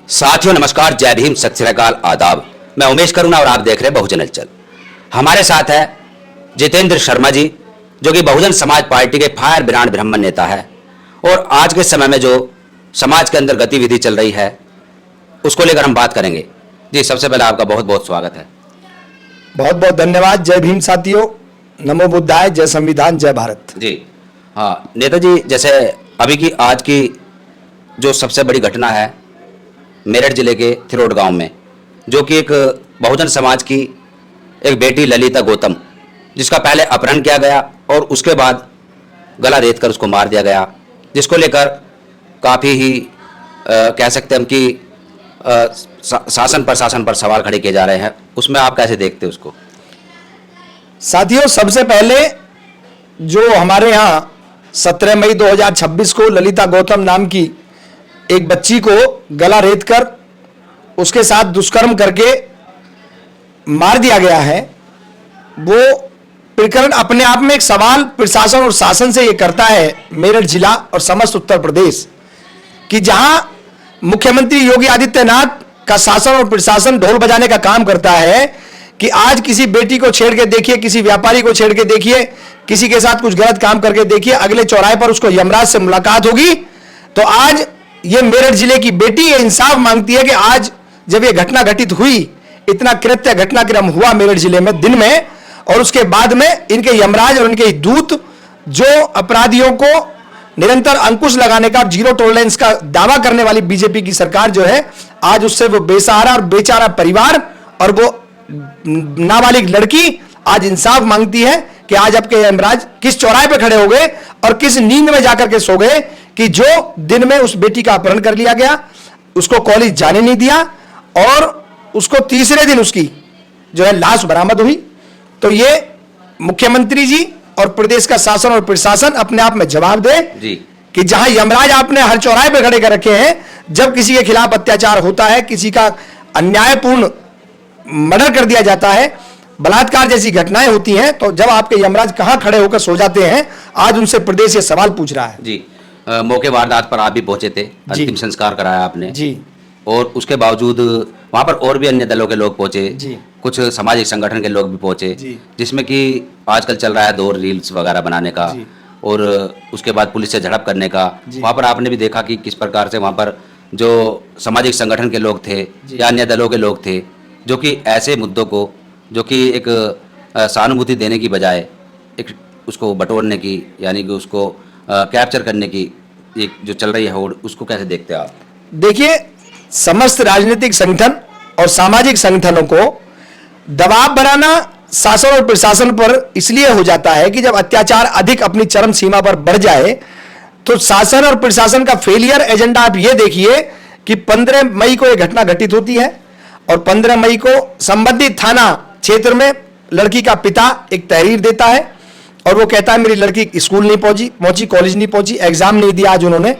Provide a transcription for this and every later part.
साथियों नमस्कार, जय भीम, सत श्री अकाल, आदाब। मैं उमेश करुणा और आप देख रहे हैं बहुजन हलचल। हमारे साथ है जितेंद्र शर्मा जी, जो कि बहुजन समाज पार्टी के फायर ब्रांड ब्राह्मण नेता है और आज के समय में जो समाज के अंदर गतिविधि चल रही है उसको लेकर हम बात करेंगे। जी, सबसे पहले आपका बहुत बहुत स्वागत है। बहुत बहुत धन्यवाद। जय भीम साथियों, नमो बुद्धाय, जय संविधान, जय भारत। जी हाँ नेताजी, जैसे अभी की आज की जो सबसे बड़ी घटना है मेरठ जिले के थिरोट गांव में, जो कि एक बहुजन समाज की एक बेटी ललिता गौतम, जिसका पहले अपहरण किया गया और उसके बाद गला रेत कर उसको मार दिया गया, जिसको लेकर काफ़ी ही कह सकते हैं हम कि शासन प्रशासन पर सवाल खड़े किए जा रहे हैं। उसमें आप कैसे देखते हैं उसको? साथियों, सबसे पहले जो हमारे यहाँ 17 मई 2026 को ललिता गौतम नाम की एक बच्ची को गला रेत कर उसके साथ दुष्कर्म करके मार दिया गया है, वो प्रकरण अपने आप में एक सवाल प्रशासन और शासन से ये करता है मेरठ जिला और समस्त उत्तर प्रदेश, कि जहां मुख्यमंत्री योगी आदित्यनाथ का शासन और प्रशासन ढोल बजाने का काम करता है कि आज किसी बेटी को छेड़ के देखिए, किसी व्यापारी को छेड़ के देखिए, किसी के साथ कुछ गलत काम करके देखिए, अगले चौराहे पर उसको यमराज से मुलाकात होगी। तो आज ये मेरठ जिले की बेटी ये इंसाफ मांगती है कि आज जब ये घटना घटित हुई, इतना कृत्य घटनाक्रम हुआ मेरठ जिले में दिन में, और उसके बाद में इनके यमराज और इनके दूत जो अपराधियों को निरंतर अंकुश लगाने का, जीरो टॉलरेंस का दावा करने वाली बीजेपी की सरकार जो है, आज उससे वो बेसहारा और बेचारा परिवार और वो नाबालिग लड़की आज इंसाफ मांगती है कि आज आपके यमराज किस चौराहे पे खड़े हो गए और किस नींद में जाकर के सो गए कि जो दिन में उस बेटी का अपहरण कर लिया गया, उसको कॉलेज जाने नहीं दिया और उसको तीसरे दिन उसकी जो है लाश बरामद हुई। तो ये मुख्यमंत्री जी और प्रदेश का शासन और प्रशासन अपने आप में जवाब दे कि जहां यमराज आपने हर चौराहे पे खड़े कर रखे हैं, जब किसी के खिलाफ अत्याचार होता है, किसी का अन्यायपूर्ण मर्डर कर दिया जाता है, बलात्कार जैसी घटनाएं होती हैं, तो जब आपके यमराज कहां खड़े होकर सो जाते हैं, आज उनसे प्रदेश ये सवाल पूछ रहा है। जी, मौके वारदात पर आप भी पहुंचे थे, अंतिम संस्कार कराया आपने जी, और उसके बावजूद वहां पर और भी अन्य दलों के लोग पहुंचे, कुछ सामाजिक संगठन के लोग भी पहुंचे, जिसमें कि आजकल चल रहा है दौर रील्स वगैरह बनाने का और उसके बाद पुलिस से झड़प करने का। वहां पर आपने भी देखा कि किस प्रकार से वहां पर जो सामाजिक संगठन के लोग थे या अन्य दलों के लोग थे, जो कि ऐसे मुद्दों को, जो कि एक सहानुभूति देने की बजाय एक उसको बटोरने की, यानी कि उसको कैप्चर करने की एक जो चल रही है होड़, उसको कैसे देखते हैं आप? देखिए, समस्त राजनीतिक संगठन और सामाजिक संगठनों को दबाव बनाना शासन और प्रशासन पर इसलिए हो जाता है कि जब अत्याचार अधिक अपनी चरम सीमा पर बढ़ जाए तो शासन और प्रशासन का फेलियर एजेंडा आप ये देखिए कि 15 मई को यह घटना घटित होती है और 15 मई को संबंधित थाना क्षेत्र में लड़की का पिता एक तहरीर देता है और वो कहता है मेरी लड़की स्कूल नहीं पहुंची, कॉलेज नहीं पहुंची, एग्जाम नहीं दिया आज उन्होंने।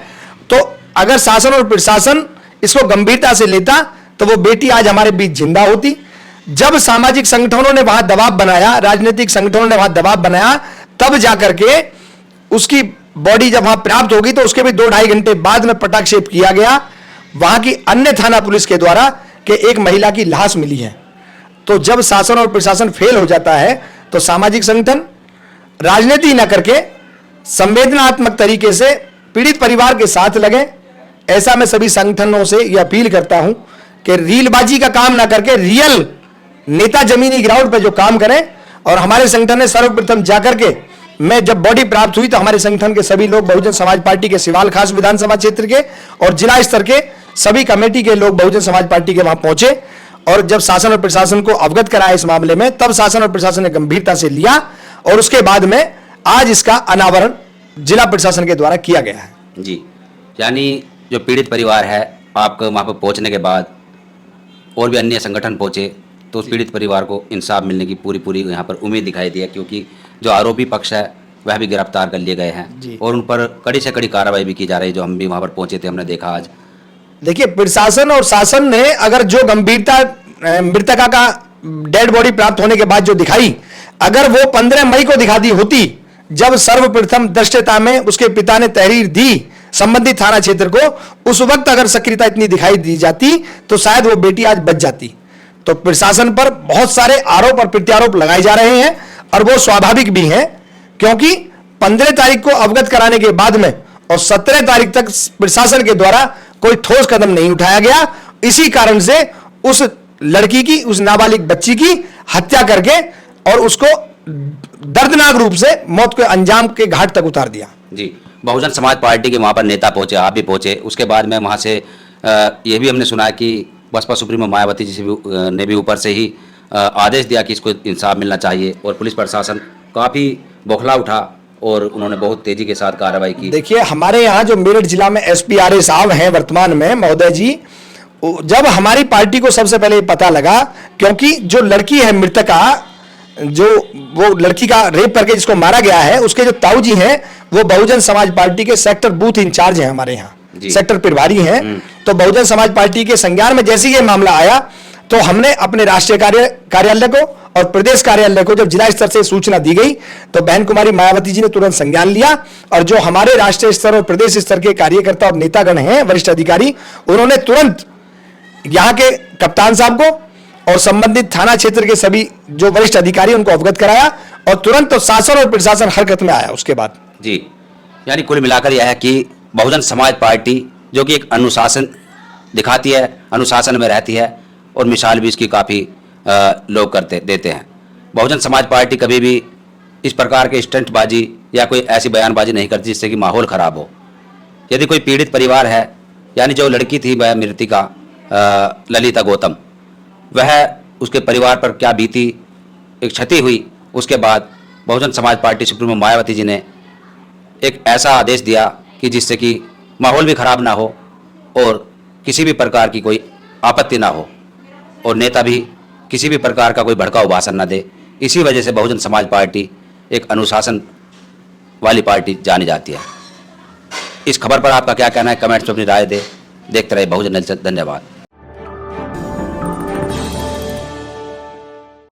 तो अगर शासन और प्रशासन इसको गंभीरता से लेता तो वो बेटी आज हमारे बीच जिंदा होती। जब सामाजिक संगठनों ने वहां दबाव बनाया, राजनीतिक संगठनों ने वहां दबाव बनाया, तब जाकर के उसकी बॉडी जब वहां प्राप्त होगी तो उसके भी 2-2.5 घंटे बाद में पटाक्षेप किया गया वहां की अन्य थाना पुलिस के द्वारा कि एक महिला की लाश मिली है। तो जब शासन और प्रशासन फेल हो जाता है तो सामाजिक संगठन राजनीति न करके संवेदनात्मक तरीके से पीड़ित परिवार के साथ लगे। ऐसा मैं सभी संगठनों से यह अपील करता हूं कि रीलबाजी का काम ना करके रियल नेता जमीनी ग्राउंड पर जो काम करें। और हमारे संगठन ने सर्वप्रथम जाकर के, मैं जब बॉडी प्राप्त हुई तो हमारे संगठन के सभी लोग बहुजन समाज पार्टी के सिवाल खास विधानसभा क्षेत्र के और जिला स्तर के सभी कमेटी के लोग बहुजन समाज पार्टी के वहां पहुंचे और जब शासन और प्रशासन को अवगत कराया इस मामले में, तब शासन और प्रशासन ने गंभीरता से लिया और उसके बाद में आज इसका अनावरण जिला प्रशासन के द्वारा किया गया है। जी, यानी जो पीड़ित परिवार है, आपको वहां पर पहुंचने के बाद और भी अन्य संगठन पहुंचे तो उस पीड़ित परिवार को इंसाफ मिलने की पूरी यहाँ पर उम्मीद दिखाई दी है, क्योंकि जो आरोपी पक्ष है वह भी गिरफ्तार कर लिए गए हैं और उन पर कड़ी से कड़ी कार्रवाई भी की जा रही है। जो हम भी वहां पर पहुंचे थे, हमने देखा। आज देखिए, प्रशासन और शासन ने अगर जो गंभीरता मृतका का डेड बॉडी प्राप्त होने के बाद जो दिखाई, अगर वो 15 मई को दिखा दी होती, जब सर्वप्रथम दृष्टता में उसके पिता ने तहरीर दी संबंधित थाना क्षेत्र को, उस वक्त अगर सक्रियता इतनी दिखाई दी जाती तो शायद वो बेटी आज बच जाती। तो प्रशासन पर बहुत सारे आरोप और प्रत्यारोप लगाए जा रहे हैं और वो स्वाभाविक भी हैं, क्योंकि 15 तारीख को अवगत कराने के बाद में और 17 तारीख तक प्रशासन के द्वारा कोई ठोस कदम नहीं उठाया गया। इसी कारण से उस लड़की की, उस नाबालिग बच्ची की हत्या करके और उसको दर्दनाक रूप से मौत के अंजाम के घाट तक उतार दिया। जी, बहुजन समाज पार्टी के वहाँ पर नेता पहुंचे, आप भी पहुंचे, उसके बाद में वहाँ से ये भी हमने सुना है कि बसपा सुप्रीमो मायावती जी ने भी ऊपर से ही आदेश दिया कि इसको इंसाफ मिलना चाहिए, और पुलिस प्रशासन काफ़ी बौखला उठा और उन्होंने बहुत तेजी के साथ कार्रवाई की। देखिए, हमारे यहाँ जो मेरठ जिला में SPRA साहब हैं वर्तमान में, महोदय जी, जब हमारी पार्टी को सबसे पहले पता लगा, क्योंकि जो लड़की है मृतका, जो वो लड़की का रेप करके जिसको मारा गया है, उसके जो ताऊ जी हैं वो बहुजन समाज पार्टी के सेक्टर बूथ इंचार्ज हैं, हमारे यहाँ सेक्टर प्रभारी हैं। तो बहुजन समाज पार्टी के संज्ञान में जैसे ये मामला आया तो हमने अपने राष्ट्रीय कार्यालय को और प्रदेश कार्यालय को, जब जिला स्तर से सूचना दी गई तो बहन कुमारी मायावती जी ने तुरंत संज्ञान लिया, और जो हमारे राष्ट्रीय स्तर और प्रदेश स्तर के कार्यकर्ता और नेतागण हैं, वरिष्ठ अधिकारी, उन्होंने तुरंत यहाँ के कप्तान साहब को और संबंधित थाना क्षेत्र के सभी जो वरिष्ठ अधिकारी उनको अवगत कराया, और तुरंत तो शासन और प्रशासन हरकत में आया उसके बाद। जी, यानी कुल मिलाकर यह है कि बहुजन समाज पार्टी जो कि एक अनुशासन दिखाती है, अनुशासन में रहती है, और मिसाल भी इसकी काफ़ी लोग देते हैं। बहुजन समाज पार्टी कभी भी इस प्रकार के स्टंटबाजी या कोई ऐसी बयानबाजी नहीं करती जिससे कि माहौल ख़राब हो। यदि कोई पीड़ित परिवार है, यानी जो लड़की थी वह मृतिका ललिता गौतम, वह उसके परिवार पर क्या बीती, एक क्षति हुई, उसके बाद बहुजन समाज पार्टी सुप्रीमो मायावती जी ने एक ऐसा आदेश दिया कि जिससे कि माहौल भी ख़राब ना हो और किसी भी प्रकार की कोई आपत्ति ना हो, और नेता भी किसी भी प्रकार का कोई भड़काऊ भाषण न दे। इसी वजह से बहुजन समाज पार्टी एक अनुशासन वाली पार्टी जानी जाती है। इस खबर पर आपका क्या कहना है, कमेंट्स में अपनी राय दे। देखते रहे बहुजन न्यूज़। धन्यवाद।